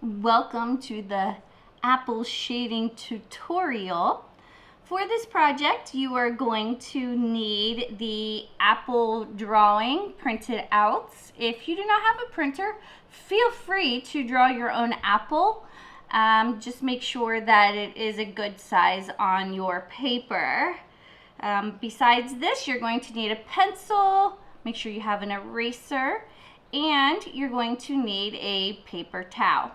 Welcome to the apple shading tutorial. For this project, you are going to need the apple drawing printed out. If you do not have a printer, feel free to draw your own apple. Just make sure that it is a good size on your paper. Besides this, you're going to need a pencil. Make sure you have an eraser, and you're going to need a paper towel.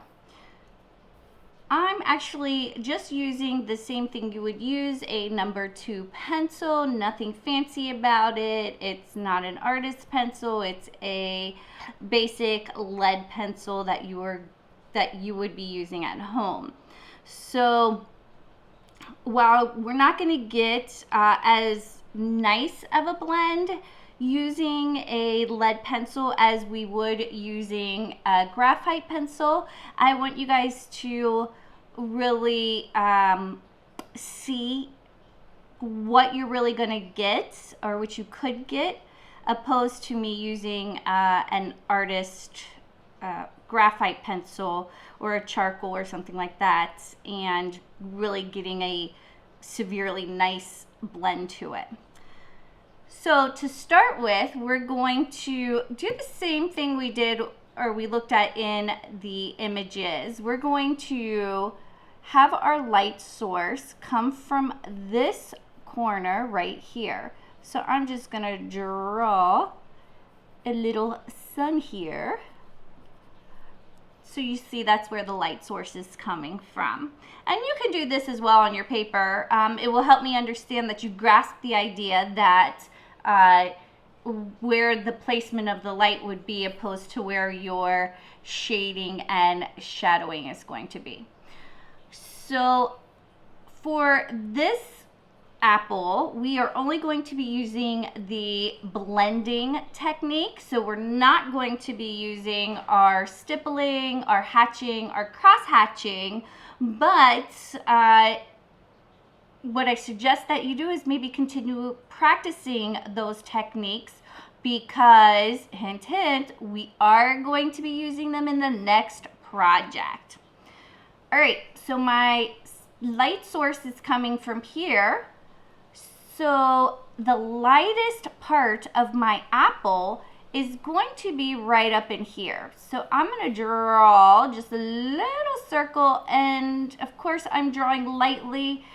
I'm actually just using the same thing you would use, a number 2 pencil, nothing fancy about it. It's not an artist's pencil, it's a basic lead pencil that you would be using at home. So while we're not going to get as nice of a blend using a lead pencil as we would using a graphite pencil, I want you guys to really see what you're really going to get, or what you could get, opposed to me using an artist graphite pencil or a charcoal or something like that, and really getting a severely nice blend to it. So to start with, we're going to do the same thing we did, or we looked at in the images. We're going to have our light source come from this corner right here. So I'm just going to draw a little sun here. So you see that's where the light source is coming from. And you can do this as well on your paper. It will help me understand that you grasp the idea that where the placement of the light would be opposed to where your shading and shadowing is going to be. So for this apple, we are only going to be using the blending technique. So we're not going to be using our stippling, our hatching, our cross hatching, but what I suggest that you do is maybe continue practicing those techniques, because hint hint, we are going to be using them in the next project. All right, so my light source is coming from here. So the lightest part of my apple is going to be right up in here. So I'm going to draw just a little circle, and of course I'm drawing lightly.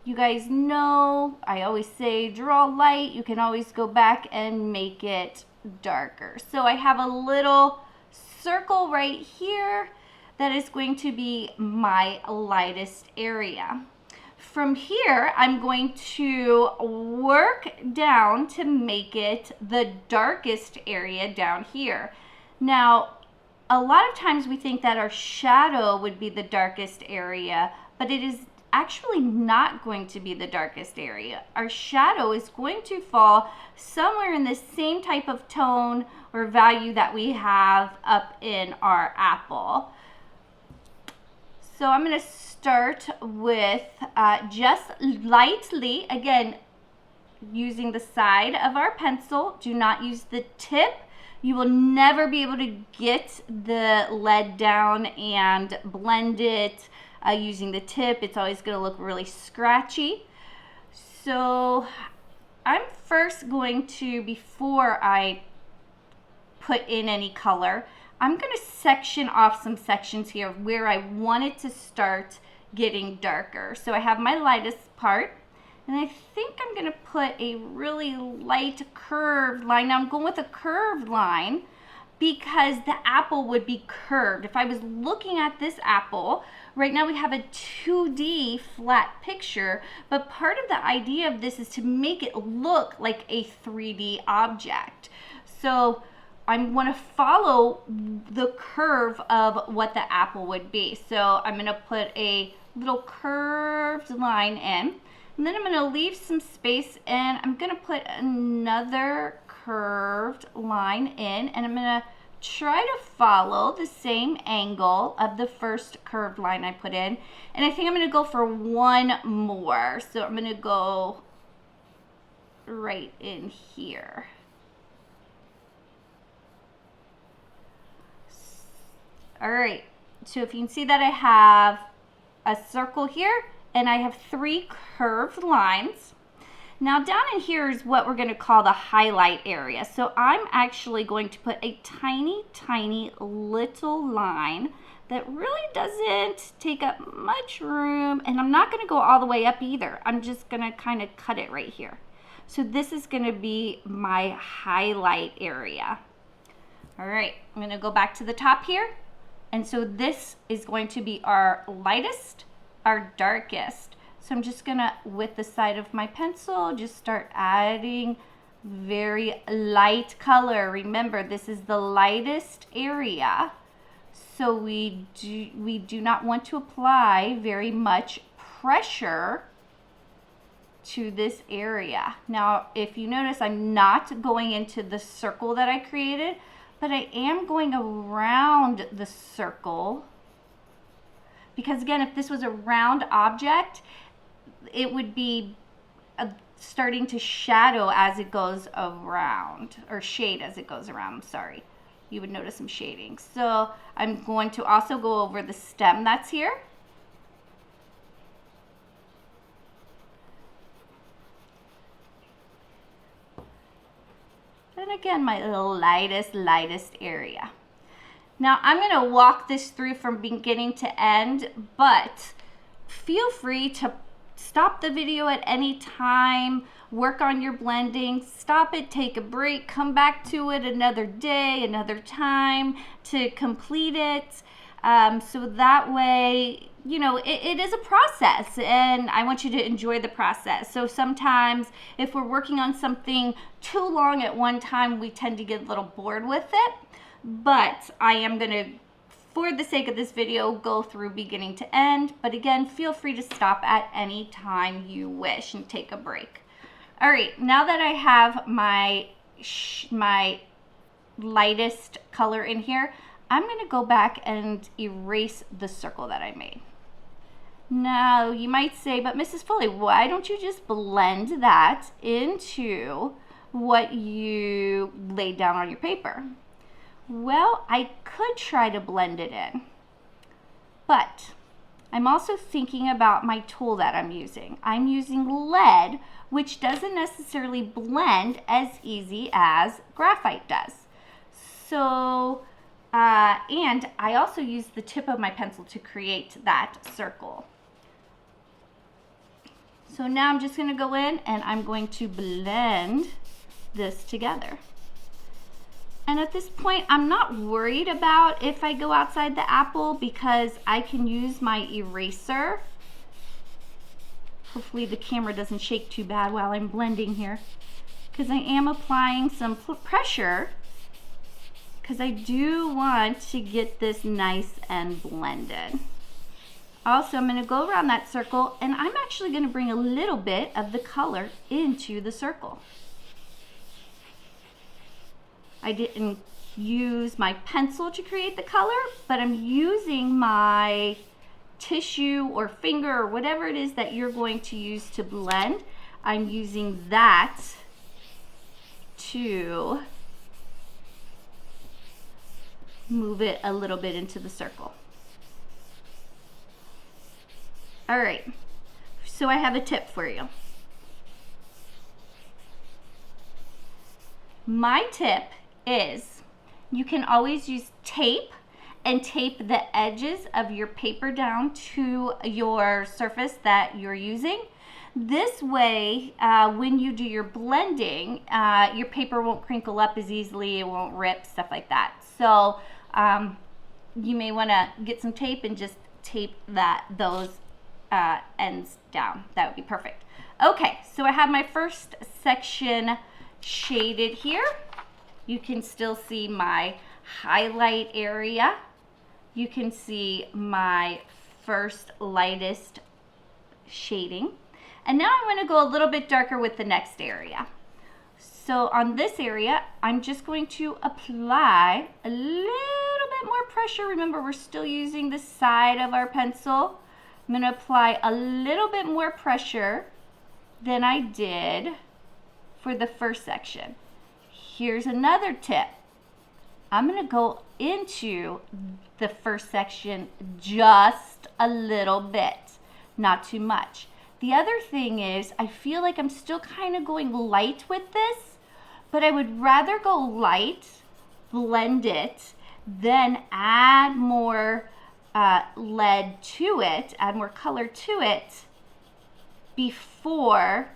You guys know I always say draw light. You can always go back and make it darker. So I have a little circle right here that is going to be my lightest area. From here, I'm going to work down to make it the darkest area down here. Now, a lot of times we think that our shadow would be the darkest area, but it is actually not going to be the darkest area. Our shadow is going to fall somewhere in the same type of tone or value that we have up in our apple. So I'm going to start with just lightly, again, using the side of our pencil. Do not use the tip. You will never be able to get the lead down and blend it using the tip. It's always going to look really scratchy. So I'm first going to, before I put in any color, I'm going to section off some sections here where I want it to start getting darker. So I have my lightest part, and I think I'm going to put a really light curved line. Now I'm going with a curved line because the apple would be curved. If I was looking at this apple, right now we have a 2D flat picture, but part of the idea of this is to make it look like a 3D object. So I want to follow the curve of what the apple would be. So I'm going to put a little curved line in, and then I'm going to leave some space, and I'm going to put another curved line in, and I'm going to try to follow the same angle of the first curved line I put in. And I think I'm going to go for one more. So I'm going to go right in here. All right, So if you can see that I have a circle here and I have 3 curved lines. Now down in here is what we're going to call the highlight area. So I'm actually going to put a tiny, tiny little line that really doesn't take up much room, and I'm not going to go all the way up either. I'm just going to kind of cut it right here. So this is going to be my highlight area. All right, I'm going to go back to the top here. And so this is going to be our lightest, our darkest. So I'm just gonna, with the side of my pencil, just start adding very light color. Remember, this is the lightest area. So we do not want to apply very much pressure to this area. Now, if you notice, I'm not going into the circle that I created, but I am going around the circle, because again, if this was a round object, it would be starting to shadow as it goes around, or shade as it goes around, I'm sorry. You would notice some shading. So I'm going to also go over the stem that's here. And again, my little lightest area. Now I'm going to walk this through from beginning to end, but feel free to stop the video at any time, work on your blending, stop it, take a break, come back to it another day, another time to complete it. So that way, you know, it is a process, and I want you to enjoy the process. So sometimes if we're working on something too long at one time, we tend to get a little bored with it. But I am going to, for the sake of this video, go through beginning to end. But again, feel free to stop at any time you wish and take a break. All right, now that I have my lightest color in here, I'm going to go back and erase the circle that I made. Now, you might say, but Mrs. Foley, why don't you just blend that into what you laid down on your paper? Well, I could try to blend it in, but I'm also thinking about my tool that I'm using. I'm using lead, which doesn't necessarily blend as easy as graphite does. So, and I also use the tip of my pencil to create that circle. So now I'm just going to go in and I'm going to blend this together. And at this point, I'm not worried about if I go outside the apple, because I can use my eraser. Hopefully the camera doesn't shake too bad while I'm blending here, because I am applying some pressure, because I do want to get this nice and blended. Also, I'm going to go around that circle, and I'm actually going to bring a little bit of the color into the circle. I didn't use my pencil to create the color, but I'm using my tissue or finger or whatever it is that you're going to use to blend. I'm using that to move it a little bit into the circle. All right, so I have a tip for you. My tip is you can always use tape and tape the edges of your paper down to your surface that you're using. This way, when you do your blending, your paper won't crinkle up as easily, it won't rip, stuff like that. So you may want to get some tape and just tape those ends down. That would be perfect. Okay, so I have my first section shaded here. You can still see my highlight area. You can see my first lightest shading. And now I'm going to go a little bit darker with the next area. So on this area, I'm just going to apply a little bit more pressure. Remember, we're still using the side of our pencil. I'm going to apply a little bit more pressure than I did for the first section. Here's another tip. I'm going to go into the first section just a little bit, not too much. The other thing is I feel like I'm still kind of going light with this, but I would rather go light, blend it, then add more lead to it, add more color to it before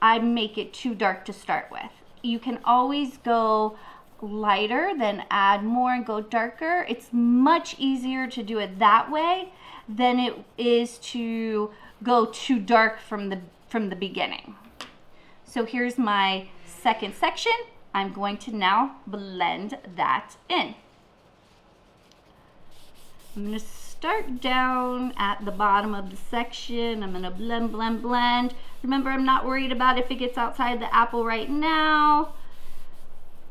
I make it too dark to start with. You can always go lighter, then add more and go darker. It's much easier to do it that way than it is to go too dark from the beginning. So here's my second section. I'm going to now blend that in. I'm going to start down at the bottom of the section. I'm going to blend, blend, blend. Remember, I'm not worried about if it gets outside the apple right now.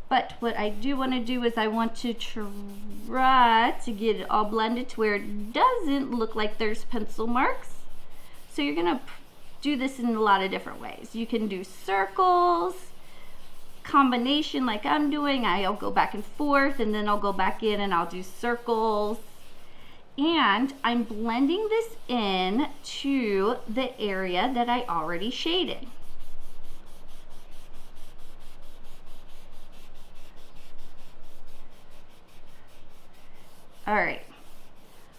But what I do want to do is I want to try to get it all blended to where it doesn't look like there's pencil marks. So you're going to do this in a lot of different ways. You can do circles, combination like I'm doing. I'll go back and forth, and then I'll go back in and I'll do circles. And I'm blending this in to the area that I already shaded. All right,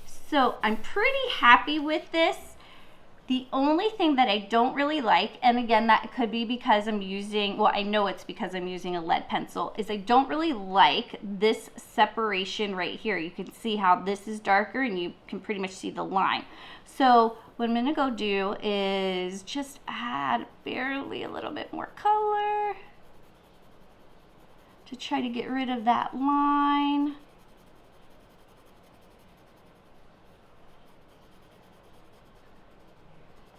so I'm pretty happy with this. The only thing that I don't really like, and again, that could be because I'm using, well, I know it's because I'm using a lead pencil, is I don't really like this separation right here. You can see how this is darker and you can pretty much see the line. So what I'm gonna go do is just add barely a little bit more color to try to get rid of that line.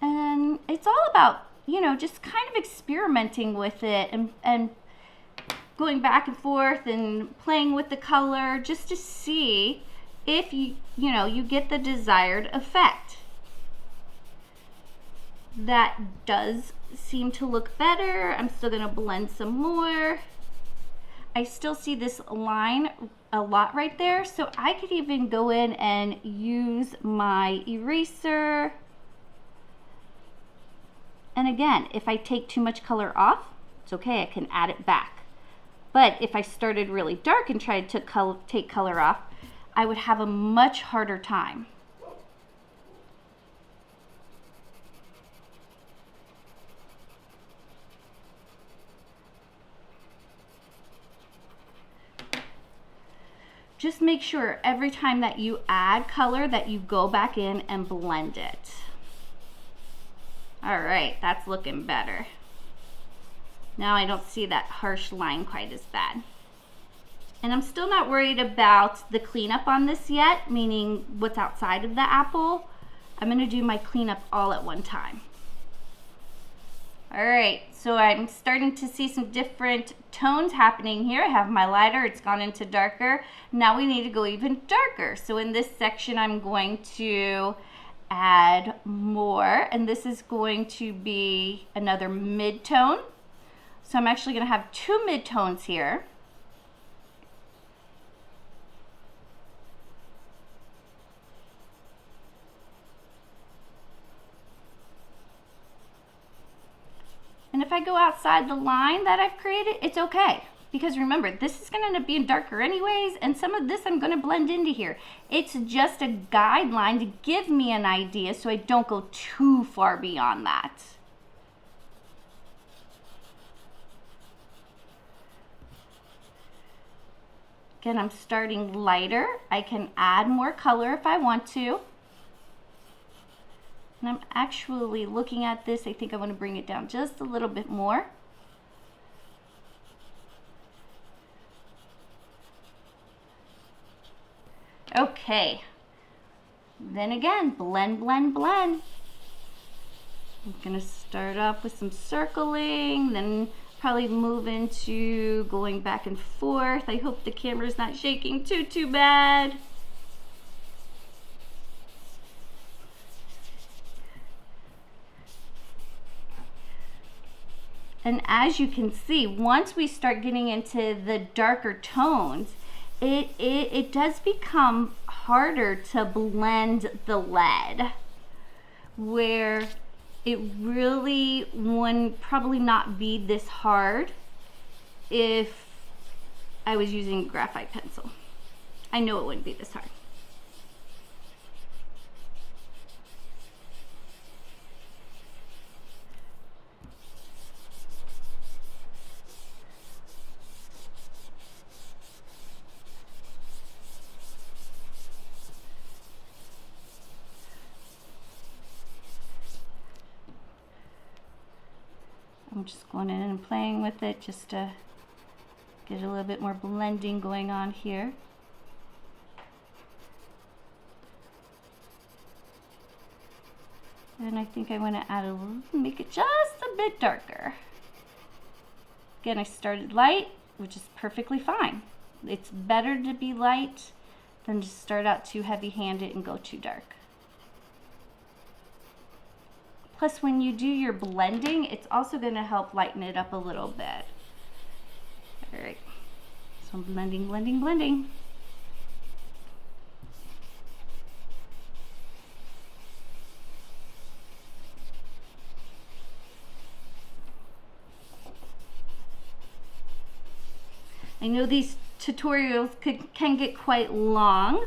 And it's all about, you know, just kind of experimenting with it and going back and forth and playing with the color just to see if you get the desired effect. That does seem to look better. I'm still going to blend some more. I still see this line a lot right there, so I could even go in and use my eraser. And again, if I take too much color off, it's okay, I can add it back. But if I started really dark and tried to take color off, I would have a much harder time. Just make sure every time that you add color that you go back in and blend it. All right, that's looking better. Now I don't see that harsh line quite as bad. And I'm still not worried about the cleanup on this yet, meaning what's outside of the apple. I'm gonna do my cleanup all at one time. All right, so I'm starting to see some different tones happening here. I have my lighter, it's gone into darker. Now we need to go even darker. So in this section, I'm going to add more, and this is going to be another mid-tone. So I'm actually going to have two mid-tones here. And if I go outside the line that I've created, it's okay. Because remember, this is going to end up being darker anyways, and some of this I'm going to blend into here. It's just a guideline to give me an idea so I don't go too far beyond that. Again, I'm starting lighter. I can add more color if I want to. And I'm actually looking at this, I think I want to bring it down just a little bit more. Okay, then again, blend, blend, blend. I'm gonna start off with some circling, then probably move into going back and forth. I hope the camera's not shaking too bad. And as you can see, once we start getting into the darker tones, it does become harder to blend the lead, where it really would probably not be this hard if I was using a graphite pencil. I know it wouldn't be this hard. I'm just going in and playing with it just to get a little bit more blending going on here. And I think I want to add make it just a bit darker. Again, I started light, which is perfectly fine. It's better to be light than to start out too heavy-handed and go too dark. Plus, when you do your blending, it's also going to help lighten it up a little bit. All right, so I'm blending, blending, blending. I know these tutorials can get quite long,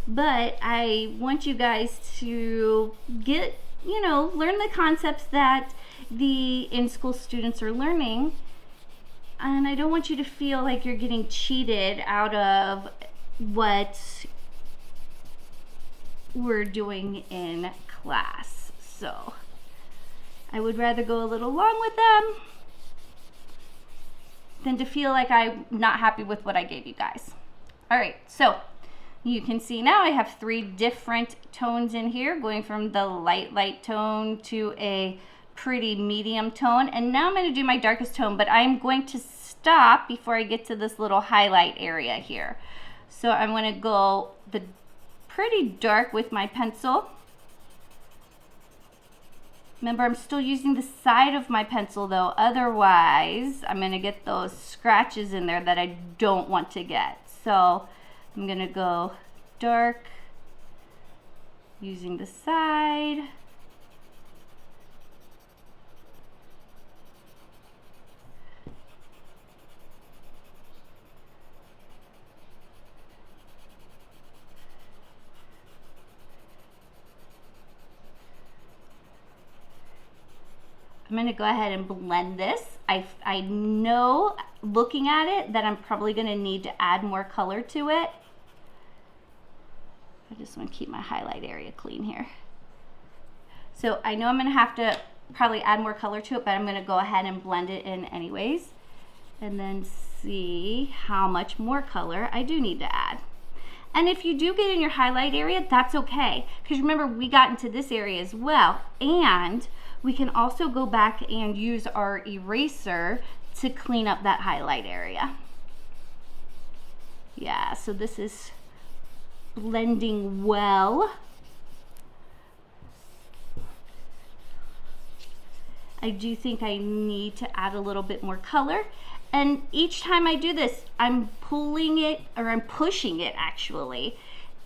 but I want you guys to get, learn the concepts that the in-school students are learning. And I don't want you to feel like you're getting cheated out of what we're doing in class. So I would rather go a little long with them than to feel like I'm not happy with what I gave you guys. All right, so you can see now I have 3 different tones in here, going from the light tone to a pretty medium tone. And now I'm going to do my darkest tone, but I'm going to stop before I get to this little highlight area here. So I'm going to go the pretty dark with my pencil. Remember, I'm still using the side of my pencil though, otherwise I'm going to get those scratches in there that I don't want to get. So I'm going to go dark using the side. I'm going to go ahead and blend this. I know, looking at it, that I'm probably going to need to add more color to it. I just want to keep my highlight area clean here. So I know I'm going to have to probably add more color to it, but I'm going to go ahead and blend it in anyways, and then see how much more color I do need to add. And if you do get in your highlight area, that's okay, because remember, we got into this area as well, and we can also go back and use our eraser to clean up that highlight area. Yeah, so this is blending well. I do think I need to add a little bit more color. And each time I do this, I'm pulling it, or I'm pushing it actually,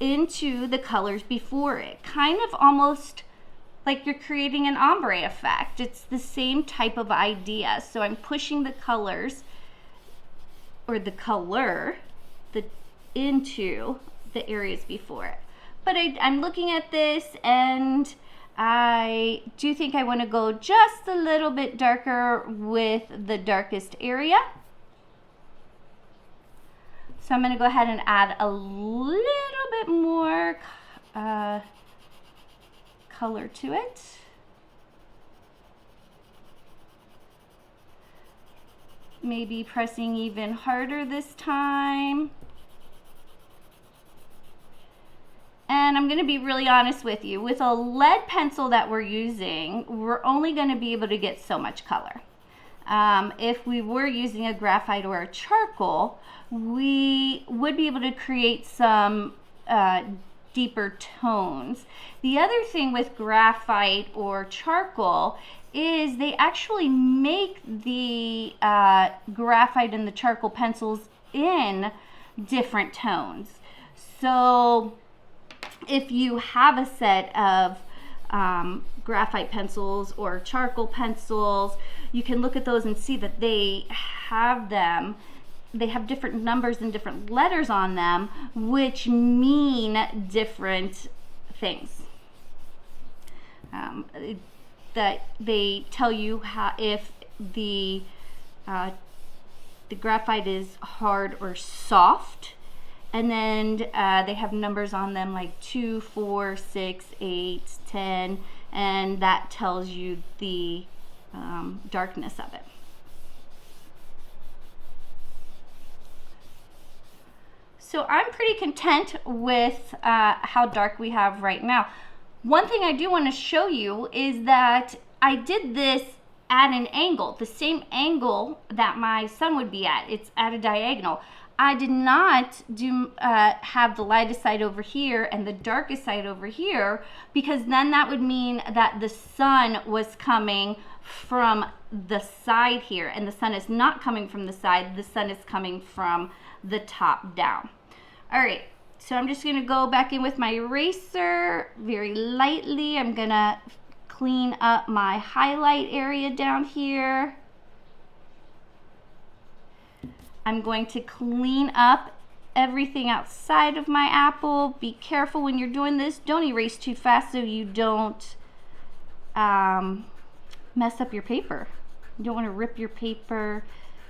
into the colors before it. Kind of almost like you're creating an ombre effect. It's the same type of idea. So I'm pushing the colors, or the color, into the areas before it. But I'm looking at this, and I do think I want to go just a little bit darker with the darkest area. So I'm going to go ahead and add a little bit more color to it. Maybe pressing even harder this time. And I'm going to be really honest with you. With a lead pencil that we're using, we're only going to be able to get so much color. If we were using a graphite or a charcoal, we would be able to create some deeper tones. The other thing with graphite or charcoal is they actually make the graphite and the charcoal pencils in different tones. So if you have a set of graphite pencils or charcoal pencils, you can look at those and see that they have different numbers and different letters on them, which mean different things. That they tell you how, if the graphite is hard or soft, and then they have numbers on them like 2, 4, 6, 8, 10, and that tells you the darkness of it. So I'm pretty content with how dark we have right now. One thing I do want to show you is that I did this at an angle, the same angle that my sun would be at. It's at a diagonal. I did not have the lightest side over here and the darkest side over here, because then that would mean that the sun was coming from the side here, and the sun is not coming from the side, the sun is coming from the top down. All right, so I'm just gonna go back in with my eraser very lightly. I'm gonna clean up my highlight area down here. I'm going to clean up everything outside of my apple. Be careful when you're doing this. Don't erase too fast so you don't mess up your paper. You don't want to rip your paper.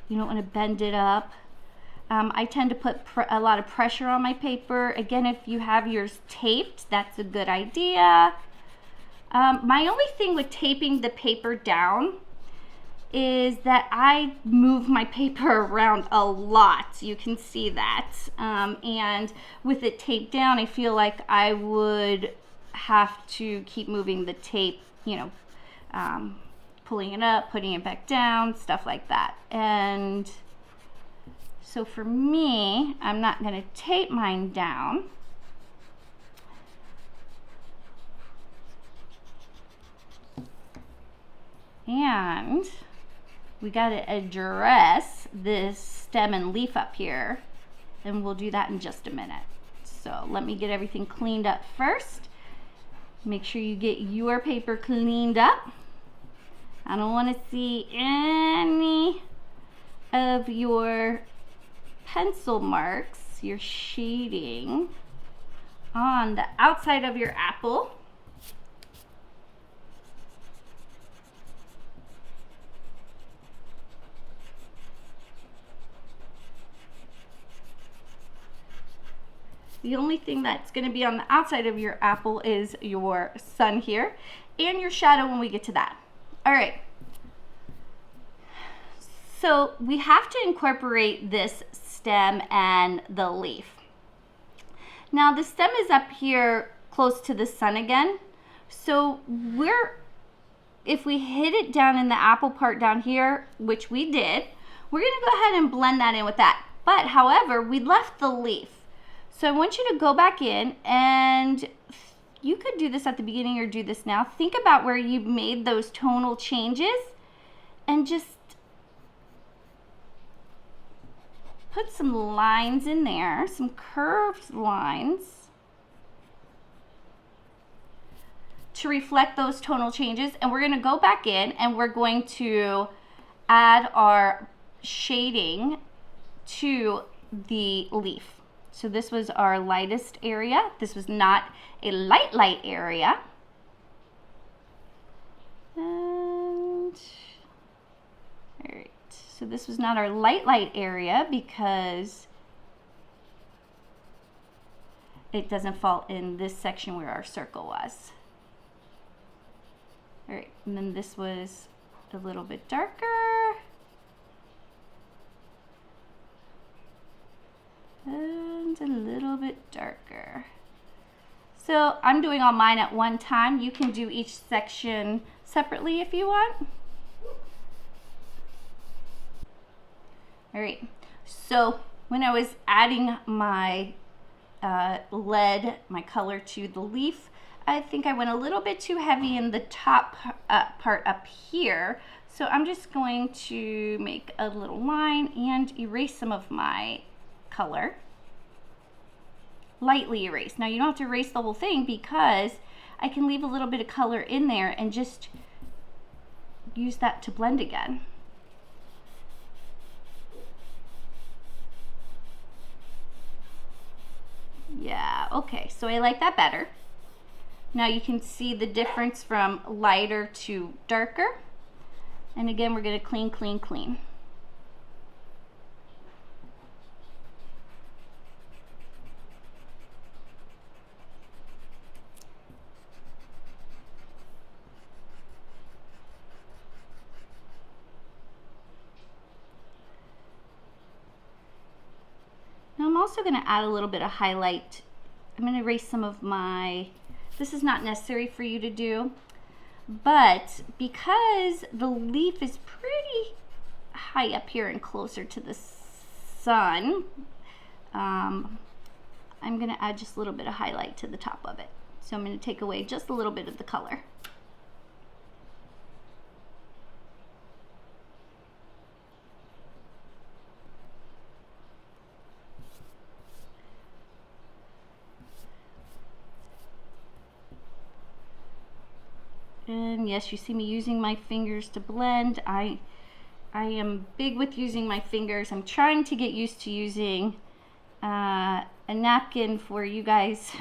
You don't want to bend it up. I tend to put a lot of pressure on my paper. Again, if you have yours taped, that's a good idea. My only thing with taping the paper down is that I move my paper around a lot. You can see that. And with it taped down, I feel like I would have to keep moving the tape, you know, pulling it up, putting it back down, stuff like that. And so for me, I'm not gonna tape mine down. And we got to address this stem and leaf up here, and we'll do that in just a minute. So let me get everything cleaned up first. Make sure you get your paper cleaned up. I don't want to see any of your pencil marks, your shading on the outside of your apple. The only thing that's going to be on the outside of your apple is your sun here and your shadow when we get to that. All right. So we have to incorporate this stem and the leaf. Now the stem is up here close to the sun again. So if we hit it down in the apple part down here, which we did, we're going to go ahead and blend that in with that. But however, we left the leaf. So I want you to go back in, and you could do this at the beginning or do this now. Think about where you made those tonal changes and just put some lines in there, some curved lines to reflect those tonal changes. And we're going to go back in and we're going to add our shading to the leaf. So this was our lightest area. This was not a light area. And, all right, so this was not our light area because it doesn't fall in this section where our circle was. All right, and then this was a little bit darker. And a little bit darker. So I'm doing all mine at one time. You can do each section separately if you want. All right, so when I was adding my lead, my color to the leaf, I think I went a little bit too heavy in the top part up here. So I'm just going to make a little line and erase some of my color. lightly erase. Now you don't have to erase the whole thing because I can leave a little bit of color in there and just use that to blend again. Yeah, okay, so I like that better. Now you can see the difference from lighter to darker. And again, we're gonna clean, clean, clean. Now I'm also gonna add a little bit of highlight. I'm gonna erase some of my, this is not necessary for you to do, but because the leaf is pretty high up here and closer to the sun, I'm gonna add just a little bit of highlight to the top of it. So I'm gonna take away just a little bit of the color. And yes, you see me using my fingers to blend. I am big with using my fingers. I'm trying to get used to using a napkin for you guys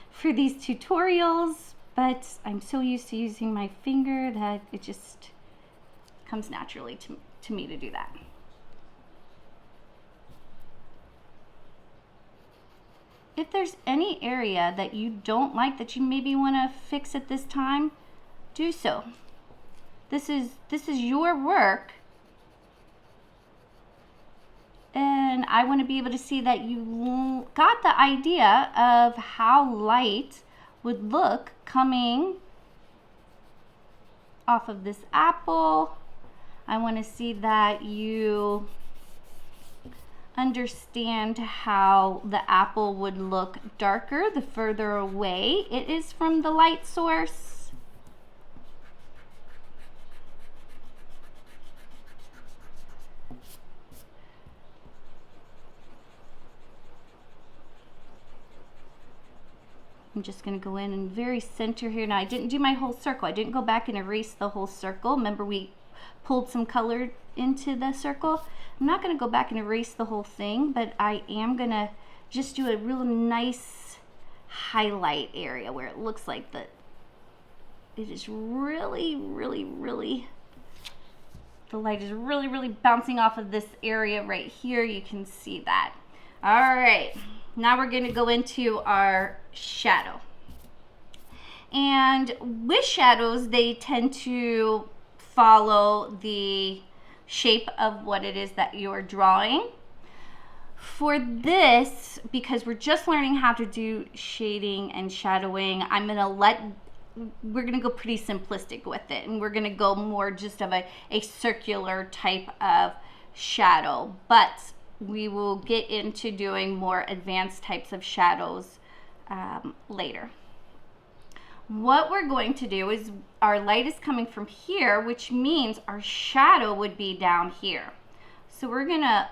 for these tutorials, but I'm so used to using my finger that it just comes naturally to me to do that. If there's any area that you don't like that you maybe want to fix at this time, do so. This is your work, and I want to be able to see that you got the idea of how light would look coming off of this apple. I want to see that you understand how the apple would look darker the further away it is from the light source. I'm just going to go in and very center here. Now I didn't do my whole circle. I didn't go back and erase the whole circle. Remember we pulled some color into the circle. I'm not going to go back and erase the whole thing, but I am going to just do a real nice highlight area where it looks like that it is really, really, really, the light is really, really bouncing off of this area right here. You can see that. All right. Now we're going to go into our shadow. And with shadows, they tend to follow the shape of what it is that you're drawing. For this, because we're just learning how to do shading and shadowing, we're going to go pretty simplistic with it. And we're going to go more just of a circular type of shadow. But we will get into doing more advanced types of shadows later. What we're going to do is our light is coming from here, which means our shadow would be down here. So we're gonna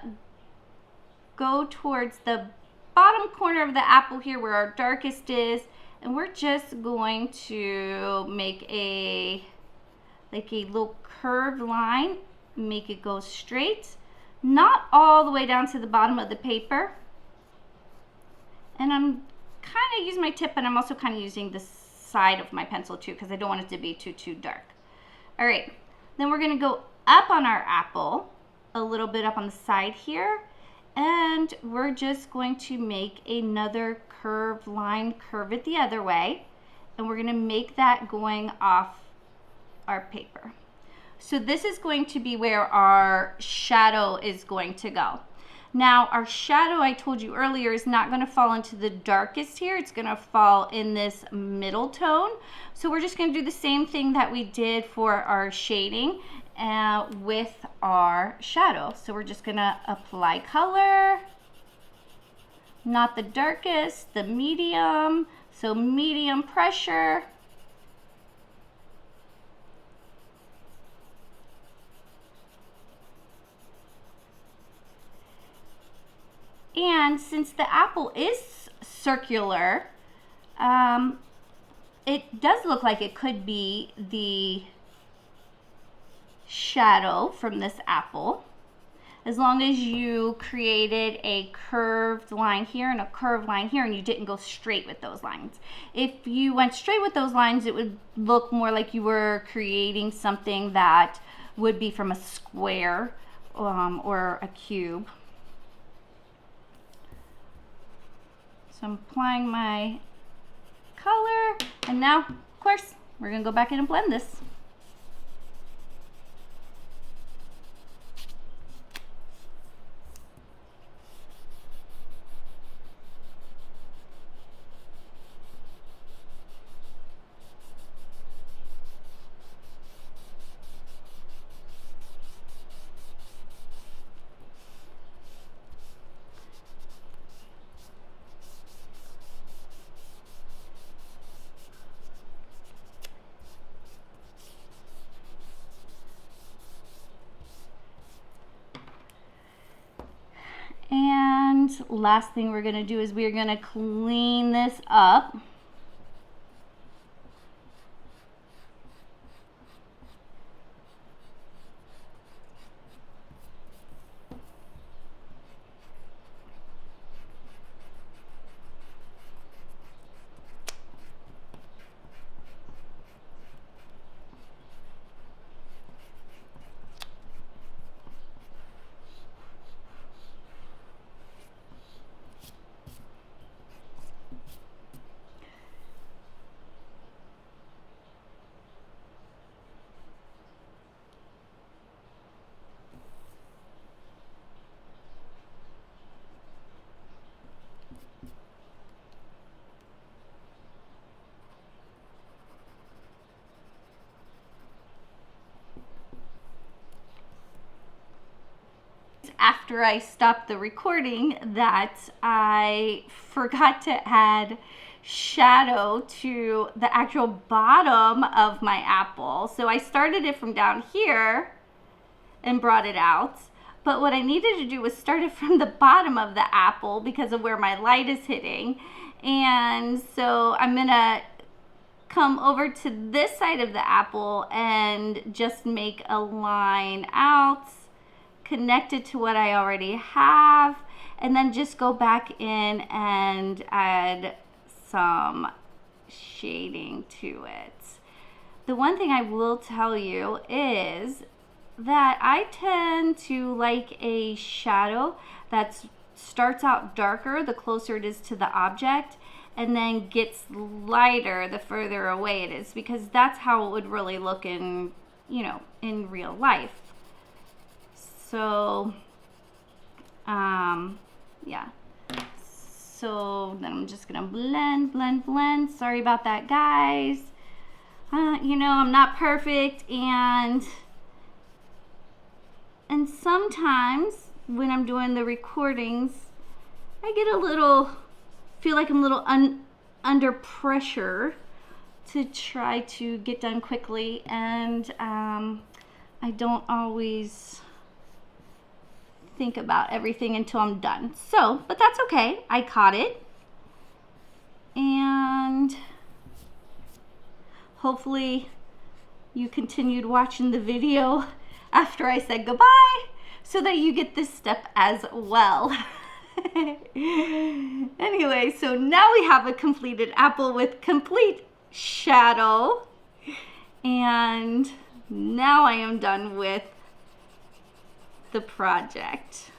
go towards the bottom corner of the apple here where our darkest is, and we're just going to make a little curved line, make it go straight, not all the way down to the bottom of the paper. And I'm kind of using my tip, but I'm also kind of using the side of my pencil too, because I don't want it to be too dark. All right, then we're gonna go up on our apple, a little bit up on the side here, and we're just going to make another curved line, curve it the other way, and we're gonna make that going off our paper. So this is going to be where our shadow is going to go. Now our shadow, I told you earlier, is not going to fall into the darkest here. It's going to fall in this middle tone. So we're just going to do the same thing that we did for our shading with our shadow. So we're just going to apply color, not the darkest, the medium. So medium pressure. And since the apple is circular. It does look like it could be the shadow from this apple, as long as you created a curved line here and a curved line here and you didn't go straight with those lines. If you went straight with those lines, it would look more like you were creating something that would be from a square or a cube. So I'm applying my color, and now, of course, we're gonna go back in and blend this. And last thing we're going to do is we're going to clean this up. After I stopped the recording that I forgot to add shadow to the actual bottom of my apple. So I started it from down here and brought it out. But what I needed to do was start it from the bottom of the apple because of where my light is hitting. And so I'm gonna come over to this side of the apple and just make a line out, connect it to what I already have, and then just go back in and add some shading to it. The one thing I will tell you is that I tend to like a shadow that starts out darker the closer it is to the object and then gets lighter the further away it is, because that's how it would really look in, in real life. So, yeah. So then I'm just gonna blend. Sorry about that, guys. I'm not perfect, and sometimes when I'm doing the recordings, I get feel like I'm a little under pressure to try to get done quickly, and I don't always think about everything until I'm done. So, but that's okay. I caught it. And hopefully you continued watching the video after I said goodbye so that you get this step as well. Anyway, so now we have a completed apple with complete shadow. And now I am done with the project.